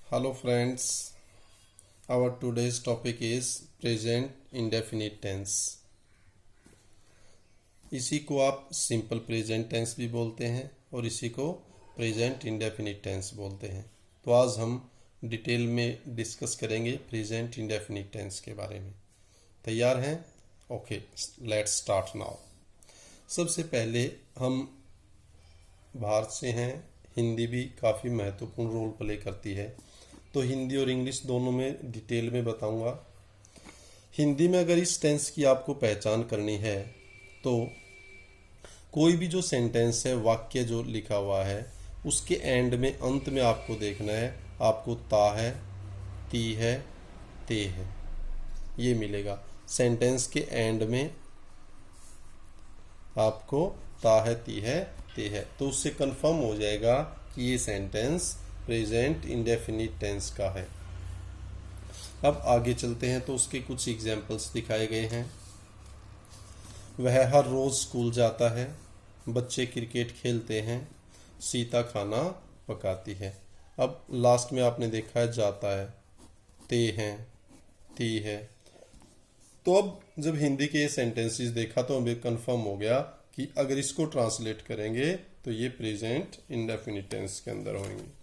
Hello friends, our today's topic is present indefinite tense. इसी को आप सिंपल प्रेजेंट टेंस भी बोलते हैं और इसी को प्रेजेंट इंडेफिनिट टेंस बोलते हैं। तो आज हम डिटेल में डिस्कस करेंगे प्रेजेंट इंडेफिनिट टेंस के बारे में। तैयार हैं? Okay, let's start now. सबसे पहले हम भारत से हैं, हिंदी भी काफ़ी महत्वपूर्ण रोल प्ले करती है, तो हिंदी और इंग्लिश दोनों में डिटेल में बताऊंगा। हिंदी में अगर इस टेंस की आपको पहचान करनी है तो कोई भी जो सेंटेंस है, वाक्य जो लिखा हुआ है, उसके एंड में, अंत में आपको देखना है, आपको ता है, ती है, ते है, ये मिलेगा। सेंटेंस के एंड में आपको ता है, ती है, ते है, तो उससे कंफर्म हो जाएगा कि ये सेंटेंस प्रेजेंट इंडेफिनिट टेंस का है। अब आगे चलते हैं तो उसके कुछ एग्जाम्पल्स दिखाए गए हैं। वह हर रोज स्कूल जाता है, बच्चे क्रिकेट खेलते हैं, सीता खाना पकाती है। अब लास्ट में आपने देखा है जाता है, ते हैं, ती है। तो अब जब हिंदी के ये सेंटेंसेस देखा तो हमें कंफर्म हो गया कि अगर इसको ट्रांसलेट करेंगे तो ये प्रेजेंट इंडेफिनिट टेंस के अंदर होंगे।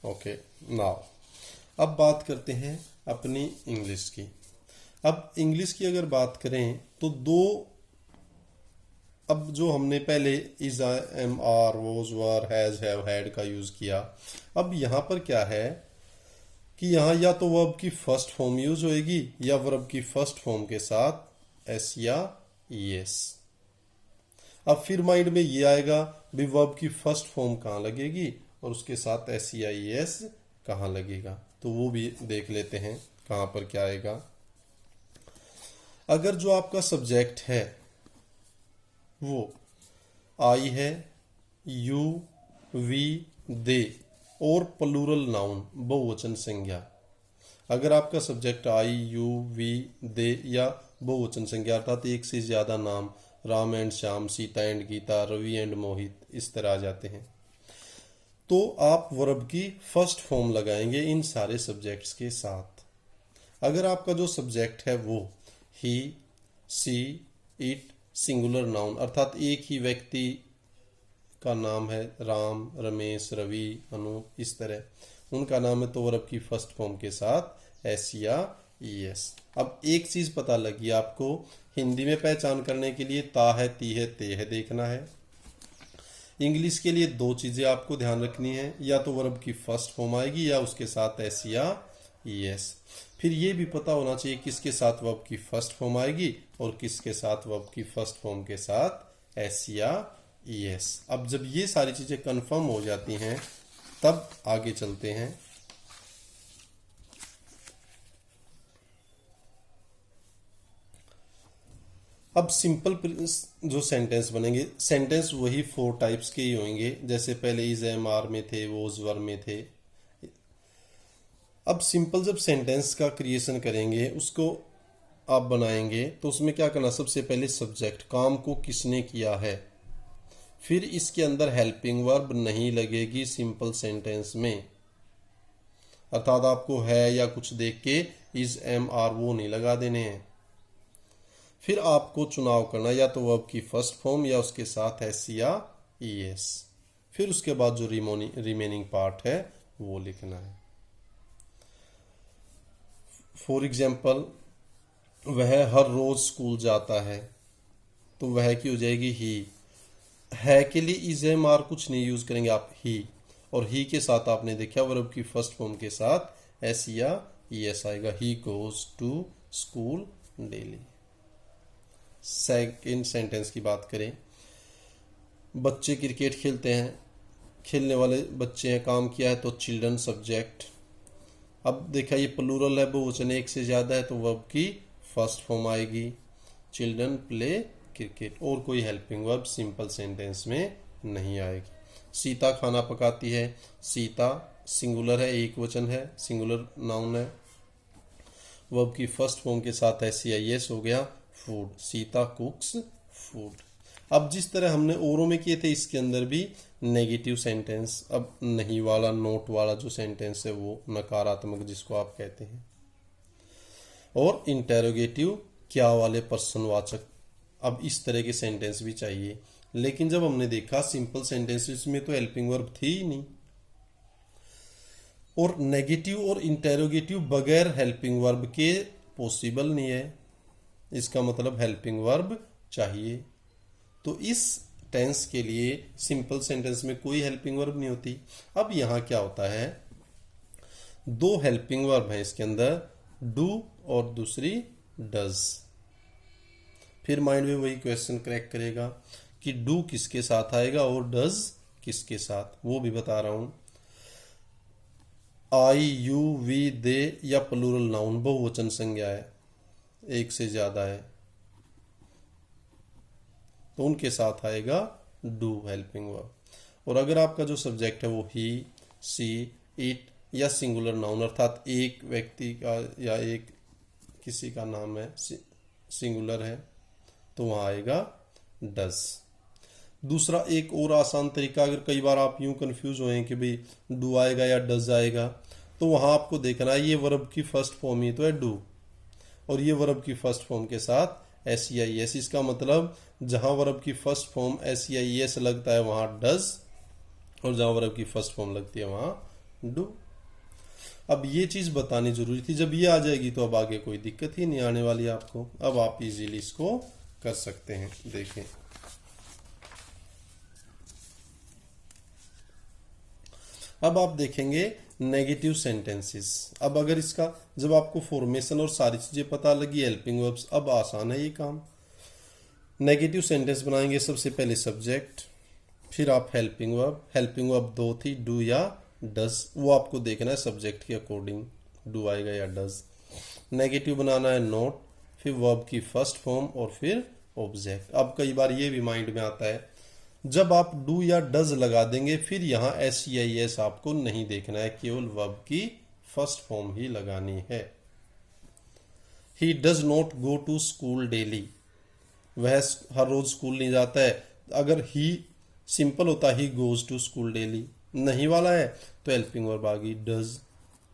ओके, नाउ अब बात करते हैं अपनी इंग्लिश की। अब इंग्लिश की अगर बात करें तो अब जो हमने पहले is, am, are, was, were, has, have, had का यूज किया, अब यहां पर क्या है कि यहाँ या तो वर्ब की फर्स्ट फॉर्म यूज होएगी या वर्ब की फर्स्ट फॉर्म के साथ एस या ईएस। अब फिर माइंड में ये आएगा भी वर्ब की फर्स्ट फॉर्म कहाँ लगेगी और उसके साथ एस या ईएस कहाँ लगेगा, तो वो भी देख लेते हैं कहाँ पर क्या आएगा। अगर जो आपका सब्जेक्ट है वो आई है, यू, वी, दे और प्लूरल नाउन, बहुवचन संज्ञा, अगर आपका subject I, you, we, they या बहुवचन संज्ञा अर्थात एक से ज्यादा नाम, Ram and Shyam, Sita and Gita, Ravi and Mohit, इस तरह आ जाते हैं, तो आप वर्ब की फर्स्ट फॉर्म लगाएंगे इन सारे सब्जेक्ट्स के साथ। अगर आपका जो सब्जेक्ट है वो ही, सी, इट, सिंगुलर नाउन अर्थात एक ही व्यक्ति का नाम है, राम, रमेश, रवि, अनु, इस तरह उनका नाम है, तो वर्ब की फर्स्ट फॉर्म के साथ एस या ईएस। अब एक चीज पता लगी आपको, हिंदी में पहचान करने के लिए ता है, ती है, ते है देखना है। इंग्लिश के लिए दो चीजें आपको ध्यान रखनी है, या तो वर्ब की फर्स्ट फॉर्म आएगी या उसके साथ एस या ईएस। फिर ये भी पता होना चाहिए किसके साथ वर्ब की फर्स्ट फॉर्म आएगी और किसके साथ वर्ब की फर्स्ट फॉर्म के साथ एस या ईएस। अब जब ये सारी चीजें कंफर्म हो जाती हैं तब आगे चलते हैं। अब सिंपल जो सेंटेंस बनेंगे, सेंटेंस वही 4 टाइप्स के ही होंगे जैसे पहले इज, एम, आर में थे, वोज, वर में थे। अब सिंपल जब सेंटेंस का क्रिएशन करेंगे, उसको आप बनाएंगे, तो उसमें क्या करना, सबसे पहले सब्जेक्ट, काम को किसने किया है, फिर इसके अंदर हेल्पिंग वर्ब नहीं लगेगी सिंपल सेंटेंस में, अर्थात आपको है या कुछ देख के इज, एम, आर वो नहीं लगा देने हैं। फिर आपको चुनाव करना, या तो वर्ब की फर्स्ट फॉर्म या उसके साथ एस या ईएस। फिर उसके बाद जो रिमेनिंग पार्ट है वो लिखना है। फॉर एग्जाम्पल, वह हर रोज स्कूल जाता है, तो वह की हो जाएगी ही। है के लिए इज, एम, आर कुछ नहीं यूज करेंगे आप, ही, और ही के साथ आपने देखा वर्ब की फर्स्ट फॉर्म के साथ एस या ईएस आएगा। He goes to school daily. Second sentence की बात करें, बच्चे क्रिकेट खेलते हैं, खेलने वाले बच्चे हैं, काम किया है, तो चिल्ड्रन सब्जेक्ट। अब देखा ये प्लूरल है, बहुवचन एक से ज्यादा है, तो वर्ब की फर्स्ट फॉर्म आएगी, चिल्ड्रन प्ले क्रिकेट, और कोई हेल्पिंग वर्ब सिंपल सेंटेंस में नहीं आएगी। सीता खाना पकाती है, सीता सिंगुलर है, एक वचन है, सिंगुलर नाउन है, वर्ब की फर्स्ट फॉर्म के साथ एस या ईएस हो गया, फूड, सीता कुक्स फूड। अब जिस तरह हमने ओरों में किए थे, इसके अंदर भी नेगेटिव सेंटेंस, अब नहीं वाला, नोट वाला जो सेंटेंस है वो नकारात्मक जिसको आप कहते हैं, और इंटेरोगेटिव क्या वाले पर्सनवाचक। अब इस तरह के सेंटेंस भी चाहिए, लेकिन जब हमने देखा सिंपल सेंटेंसेस में तो हेल्पिंग वर्ब थी ही नहीं, और नेगेटिव और इंटेरोगेटिव बगैर हेल्पिंग वर्ब के पॉसिबल नहीं है। इसका मतलब हेल्पिंग वर्ब चाहिए। तो इस टेंस के लिए सिंपल सेंटेंस में कोई हेल्पिंग वर्ब नहीं होती। अब यहां क्या होता है, दो हेल्पिंग वर्ब है इसके अंदर, डू और दूसरी डज। फिर माइंड में वही क्वेश्चन क्रैक करेगा कि डू किसके साथ आएगा और डज किसके साथ, वो भी बता रहा हूं। आई, यू, वी, दे या प्लूरल नाउन बहुवचन संज्ञा है, एक से ज्यादा है, तो उनके साथ आएगा डू हेल्पिंग वर्ब। और अगर आपका जो सब्जेक्ट है वो ही, सी, इट या सिंगुलर नाउन अर्थात एक व्यक्ति का या एक किसी का नाम है, सिंगुलर है, तो वहां आएगा डज। दूसरा एक और आसान तरीका, अगर कई बार आप यूं कंफ्यूज होए कि भाई डू आएगा या डज आएगा, तो वहां आपको देखना है ये वर्ब की फर्स्ट फॉर्म ही तो है डू, और ये वर्ब की फर्स्ट फॉर्म के साथ एस। इसका मतलब जहां वर्ब की फर्स्ट फॉर्म एस लगता है वहां डज, और जहां वर्ब की फर्स्ट फॉर्म लगती है वहां डू। अब ये चीज बतानी जरूरी थी, जब ये आ जाएगी तो अब आगे कोई दिक्कत ही नहीं आने वाली आपको। अब आप इजीली इसको कर सकते हैं। देखें, अब आप देखेंगे नेगेटिव सेंटेंसेस। अब अगर इसका जब आपको फॉर्मेशन और सारी चीजें पता लगी, हेल्पिंग वर्ब्स, अब आसान है ये काम। नेगेटिव सेंटेंस बनाएंगे, सबसे पहले सब्जेक्ट, फिर आप हेल्पिंग वर्ब। हेल्पिंग वर्ब दो थी, डू या डज, वो आपको देखना है सब्जेक्ट के अकॉर्डिंग, डू आएगा या डज। नेगेटिव बनाना है नोट, फिर वर्ब की फर्स्ट फॉर्म और फिर ऑब्जेक्ट। अब कई बार ये भी माइंड में आता है, जब आप डू या डज लगा देंगे फिर यहां एस आपको नहीं देखना है, केवल वर्ब की फर्स्ट फॉर्म ही लगानी है। He does not go to school daily, वह हर रोज स्कूल नहीं जाता है। अगर ही सिंपल होता he goes to school daily, नहीं वाला है तो हेल्पिंग वर्ब आ गई डज।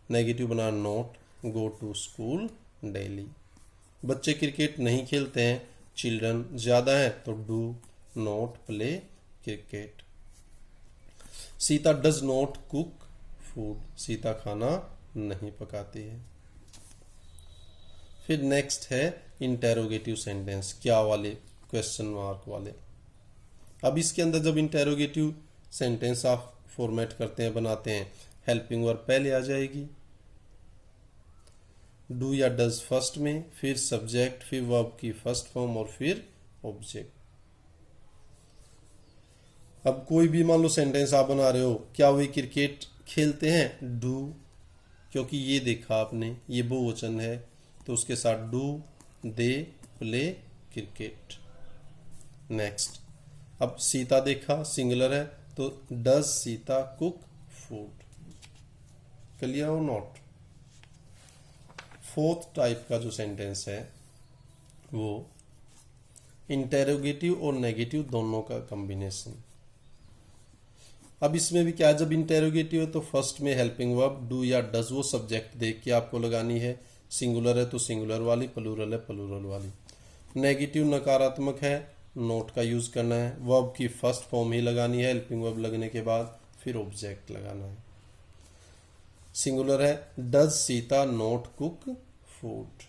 नेगेटिव बना not go to school daily. बच्चे क्रिकेट नहीं खेलते हैं, चिल्ड्रन ज्यादा है तो do not play cricket. Sita does not cook food, Sita खाना नहीं पकाती है। फिर नेक्स्ट है इंटेरोगेटिव सेंटेंस, क्या वाले, क्वेश्चन मार्क वाले। अब इसके अंदर जब इंटेरोगेटिव सेंटेंस आप फॉर्मेट करते हैं, बनाते हैं, हेल्पिंग वर्ब पहले आ जाएगी, डू या डज फर्स्ट में, फिर सब्जेक्ट, फिर वर्ब की फर्स्ट फॉर्म और फिर ऑब्जेक्ट। अब कोई भी मान लो सेंटेंस आप बना रहे हो, क्या वे क्रिकेट खेलते हैं, डू, क्योंकि ये देखा आपने ये बहुवचन है तो उसके साथ do they play cricket. Next, अब सीता देखा सिंगुलर है तो does Sita cook food, clear और नॉट। फोर्थ टाइप का जो सेंटेंस है वो इंटेरोगेटिव और नेगेटिव दोनों का कॉम्बिनेशन। अब इसमें भी क्या है, जब इंटेरोगेटिव है तो फर्स्ट में हेल्पिंग वर्ब डू या डज, वो सब्जेक्ट देख के आपको लगानी है। सिंगुलर है तो सिंगुलर वाली, प्लूरल है प्लूरल वाली। नेगेटिव नकारात्मक है, नोट का यूज करना है, वर्ब की फर्स्ट फॉर्म ही लगानी है, हेल्पिंग वर्ब लगने के बाद फिर ऑब्जेक्ट लगाना है। सिंगुलर है, does Sita not cook food,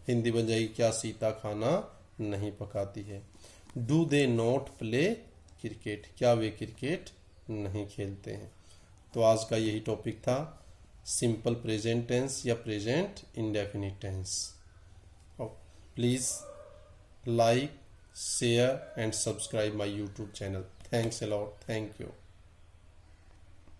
Hindi बन जाएगी क्या सीता खाना नहीं पकाती है। Do they not play cricket, क्या वे क्रिकेट नहीं खेलते हैं। तो आज का यही टॉपिक था, सिंपल प्रेजेंट टेंस या present indefinite tense. Please like, share and subscribe my YouTube channel. Thanks a lot. Thank you.